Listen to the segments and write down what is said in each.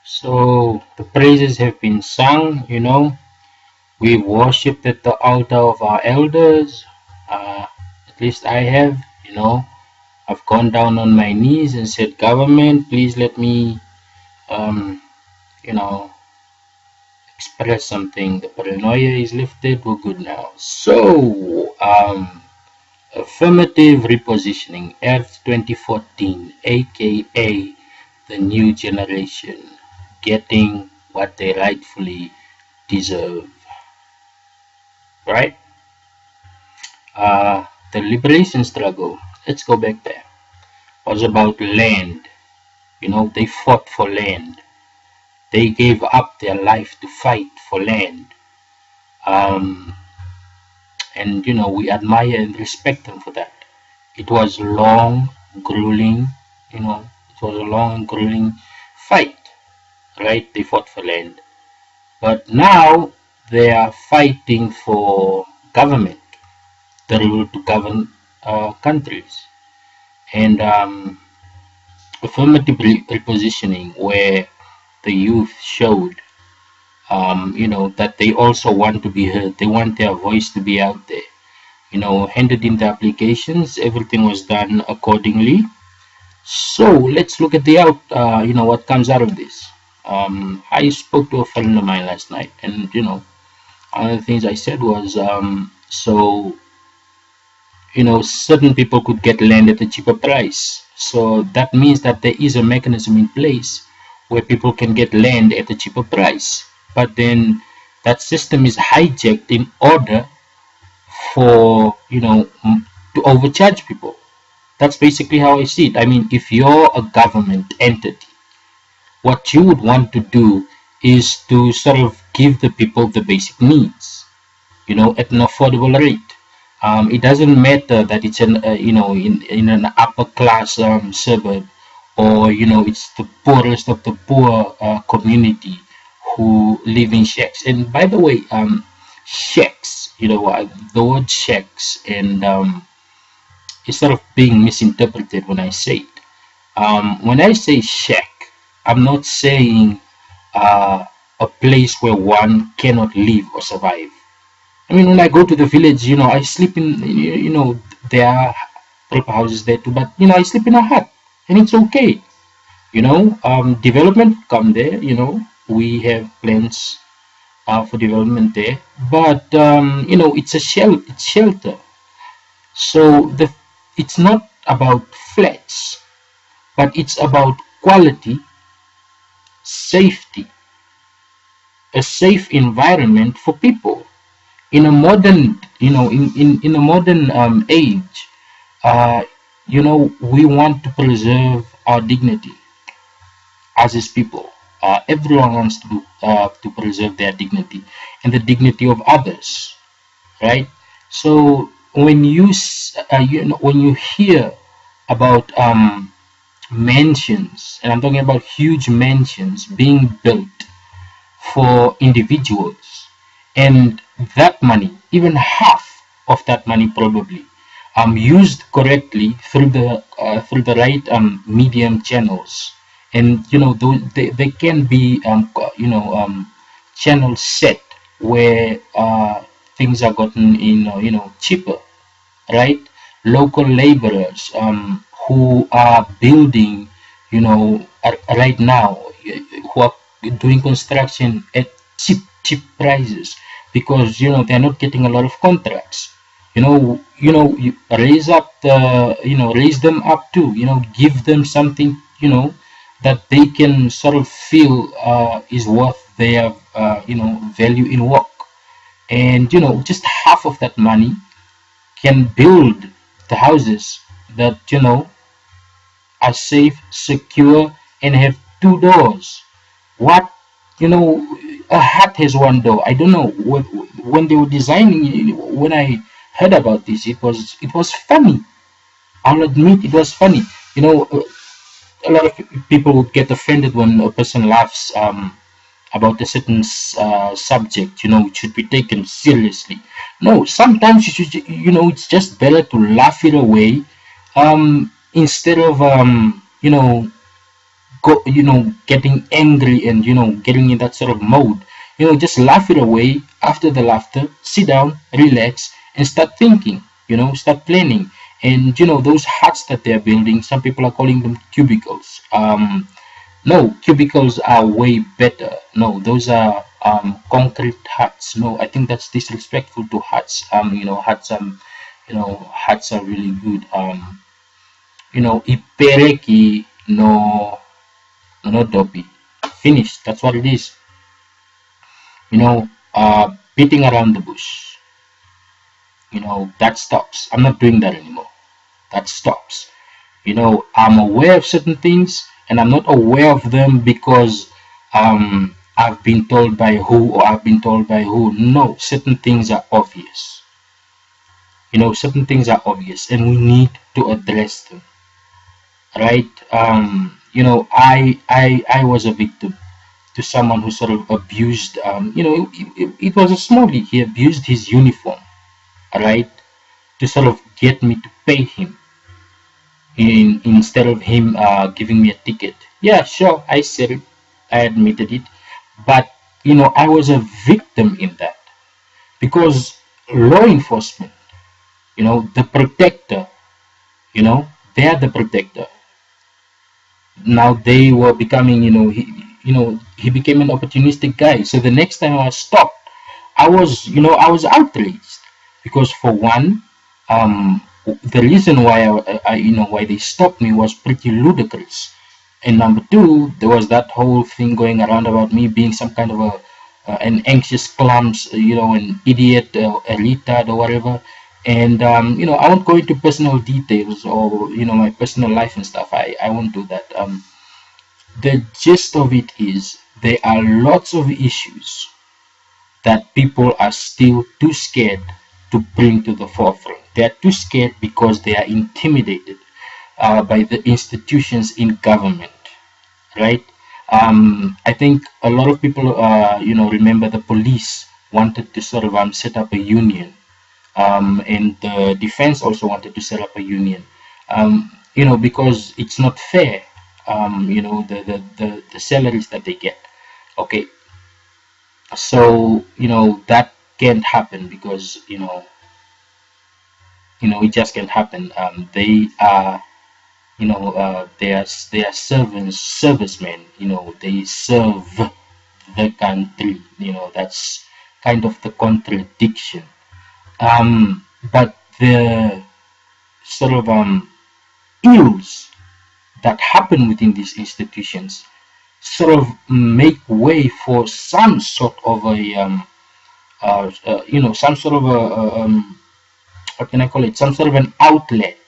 So the praises have been sung. We worshipped at the altar of our elders. At least I have. I've gone down on my knees and said, government, please let me, um, you know, express something. The paranoia is lifted. We're good now. So, affirmative repositioning, Earth 2014, aka the new generation, getting what they rightfully deserve, right? The liberation struggle, let's go back there, was about land. They fought for land. They gave up their life to fight for land. Um, and we admire and respect them for that. It was long, grueling, it was a long, grueling fight, right? They fought for land. But now they are fighting for government, the rule to govern countries. And affirmative repositioning, where the youth showed, that they also want to be heard. They want their voice to be out there. Handed in the applications, everything was done accordingly. So let's look at what comes out of this. I spoke to a friend of mine last night, and one of the things I said was, certain people could get land at a cheaper price. So that means that there is a mechanism in place where people can get land at a cheaper price. But then that system is hijacked in order for, to overcharge people. That's basically how I see it. I mean, if you're a government entity, what you would want to do is to sort of give the people the basic needs, at an affordable rate. It doesn't matter that it's in an upper class suburb, or it's the poorest of the poor community who live in shacks. And by the way, shacks, the word shacks, and it's sort of being misinterpreted when I say it. When I say shack, I'm not saying a place where one cannot live or survive. I mean, when I go to the village, I sleep in, there are proper houses there too, but, I sleep in a hut and it's okay. Development come there, we have plans for development there, but, it's it's shelter. So it's not about flats, but it's about quality, safety, a safe environment for people. In a modern, in a modern age, we want to preserve our dignity as his people. Everyone wants to preserve their dignity and the dignity of others, right? So when when you hear about mansions, and I'm talking about huge mansions being built for individuals, and that money, even half of that money probably, used correctly through the right medium channels, and they can be channels set where things are gotten in cheaper, right? Local laborers who are building, right now, who are doing construction at cheap prices, because they're not getting a lot of contracts. You raise them up too. Give them something that they can sort of feel is worth their value in work. And just half of that money can build the houses that are safe, secure, and have two doors. What a hut has one door. I don't know, when they were designing, when I heard about this, it was funny. I'll admit it was funny. A lot of people would get offended when a person laughs about a certain subject. It should be taken seriously. No, sometimes you should, it's just better to laugh it away, instead of go, getting angry and, getting in that sort of mode. Just laugh it away. After the laughter, sit down, relax, and start thinking, start planning. And, those huts that they're building, some people are calling them cubicles. No, cubicles are way better. No, those are concrete huts. No, I think that's disrespectful to huts. Huts are really good. Ipereki no dopi. Finished. That's what it is. Beating around the bush. That stops. I'm not doing that anymore. That stops. I'm aware of certain things, and I'm not aware of them because I've been told by who or I've been told by who. No, certain things are obvious. Certain things are obvious, and we need to address them. Right? I was a victim to someone who sort of abused. It was a smallie. He abused his uniform, right, to sort of get me to pay him instead of him giving me a ticket. Yeah, sure, I said it, I admitted it, but I was a victim in that because law enforcement, the protector, they are the protector. Now they were becoming, he became an opportunistic guy. So the next time I was stopped, I was outraged because for one, the reason why why they stopped me was pretty ludicrous, and number two, there was that whole thing going around about me being some kind of an anxious clumps, an idiot, a retard or whatever. And I won't go into personal details or my personal life and stuff. I won't do that. The gist of it is there are lots of issues that people are still too scared to bring to the forefront. They are too scared because they are intimidated by the institutions in government, right? I think a lot of people, remember the police wanted to sort of set up a union, and the defense also wanted to set up a union, because it's not fair, the salaries that they get. Okay, so that can't happen because it just can't happen. They are they are servicemen. They serve the country. That's kind of the contradiction. But the sort of ills that happen within these institutions sort of make way for some sort of a some sort of a what can I call it? Some sort of an outlet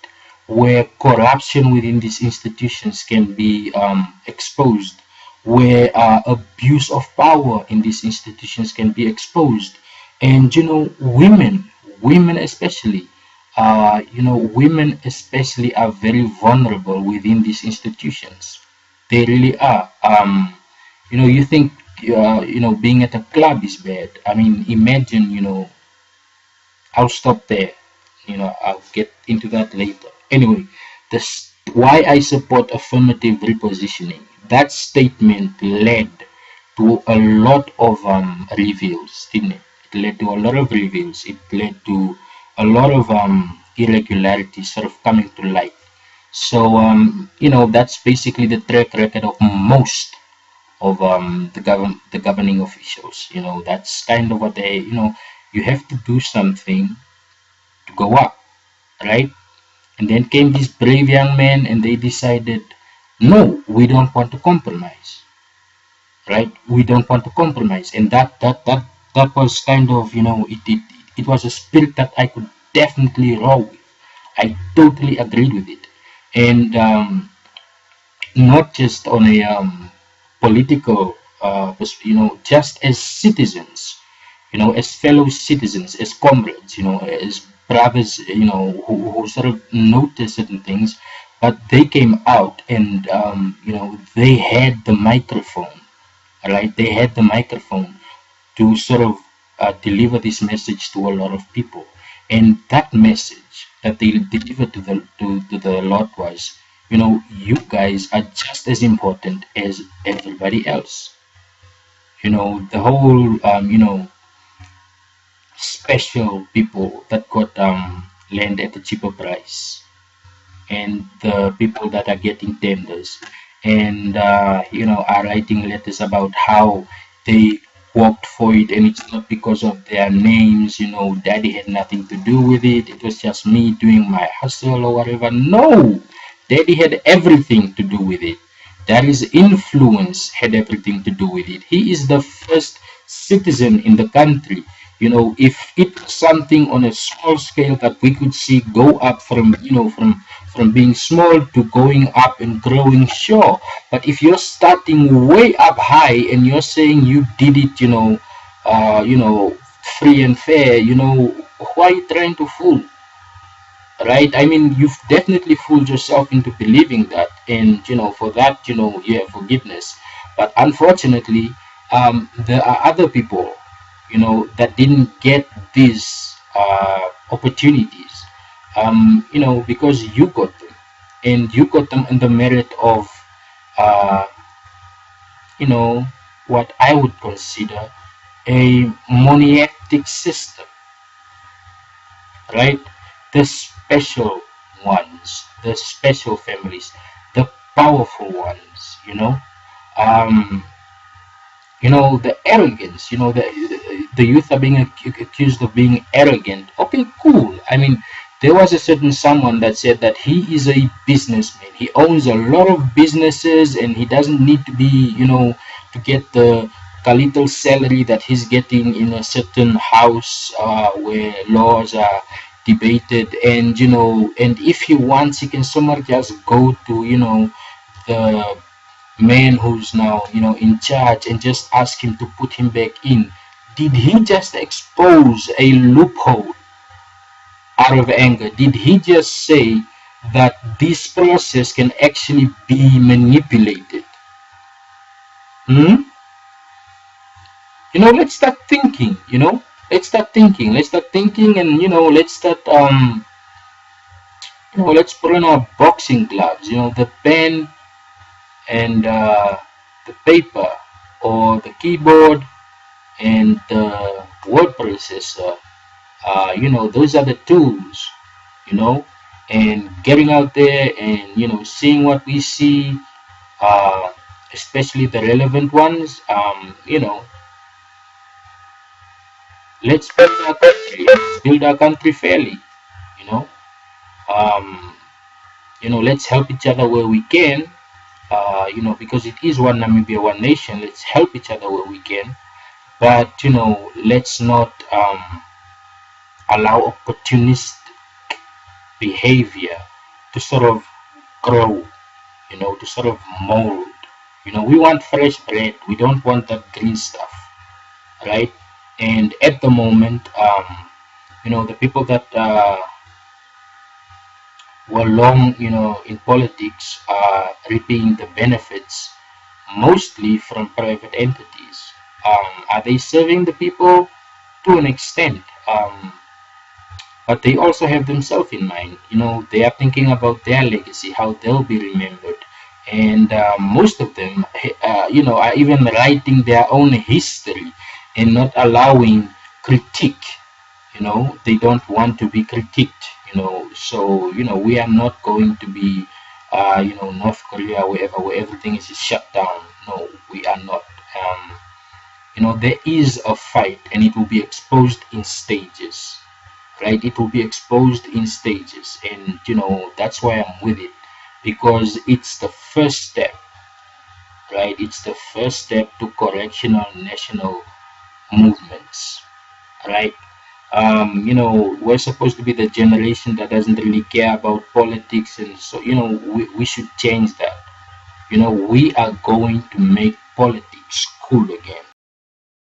where corruption within these institutions can be exposed, where abuse of power in these institutions can be exposed, and women especially, women especially are very vulnerable within these institutions. They really are. You think being at a club is bad. I mean, imagine. I'll stop there. I'll get into that later. Anyway, this why I support affirmative repositioning. That statement led to a lot of reveals, didn't it? It led to a lot of reveals. It led to a lot of irregularities sort of coming to light. So that's basically the track record of most of the governing officials. That's kind of what they you have to do something to go up, right? And then came this brave young man, and they decided, no, we don't want to compromise, right? We don't want to compromise, and that was kind of it was a spirit that I could definitely roll with. I totally agreed with it, and not just on a political, just as citizens, as fellow citizens, as comrades, as brothers, who sort of noticed certain things, but they came out and, they had the microphone, right? They had the microphone to sort of deliver this message to a lot of people. And that message that they delivered to the lot was, you guys are just as important as everybody else. The whole special people that got land at a cheaper price, and the people that are getting tenders, and are writing letters about how they worked for it, and it's not because of their names. Daddy had nothing to do with it. It was just me doing my hustle or whatever. No, daddy had everything to do with it. That is, influence had everything to do with it. He is the first citizen in the country. If it was something on a small scale that we could see go up from being small to going up and growing, sure. But if you're starting way up high and you're saying you did it, free and fair, who are you trying to fool? Right? I mean, you've definitely fooled yourself into believing that, and for that, you have forgiveness. But unfortunately, there are other people, that didn't get these opportunities, because you got them, and you got them on the merit of, uh, what I would consider a monastic system, right? The special ones, the special families, the powerful ones, um, the arrogance, the youth are being accused of being arrogant. Okay, cool. I mean, there was a certain someone that said that he is a businessman. He owns a lot of businesses, and he doesn't need to be, to get the little salary that he's getting in a certain house where laws are debated. And if he wants, he can somewhere just go to, the man who's now, in charge, and just ask him to put him back in. Did he just expose a loophole out of anger? Did he just say that this process can actually be manipulated? Let's start thinking. Let's start thinking, and let's start let's put on our boxing gloves, the pen and the paper, or the keyboard and the word processor. Those are the tools, and getting out there and seeing what we see, especially the relevant ones. Let's build our country. Let's build our country fairly. You know, um, let's help each other where we can. Because it is one Namibia, one nation. Let's help each other where we can. But let's not allow opportunistic behavior to sort of grow. To sort of mold. We want fresh bread. We don't want that green stuff, right? And at the moment, the people that were long, in politics are reaping the benefits mostly from private entities. Are they serving the people? To an extent, but they also have themselves in mind. They are thinking about their legacy, how they'll be remembered, and most of them, are even writing their own history and not allowing critique. They don't want to be critiqued. So we are not going to be, North Korea, where everything is shut down. No, we are not. There is a fight, and it will be exposed in stages, right? It will be exposed in stages, and that's why I'm with it, because it's the first step, right? It's the first step to correctional national movements, right? We're supposed to be the generation that doesn't really care about politics, and so we should change that. We are going to make politics cool again.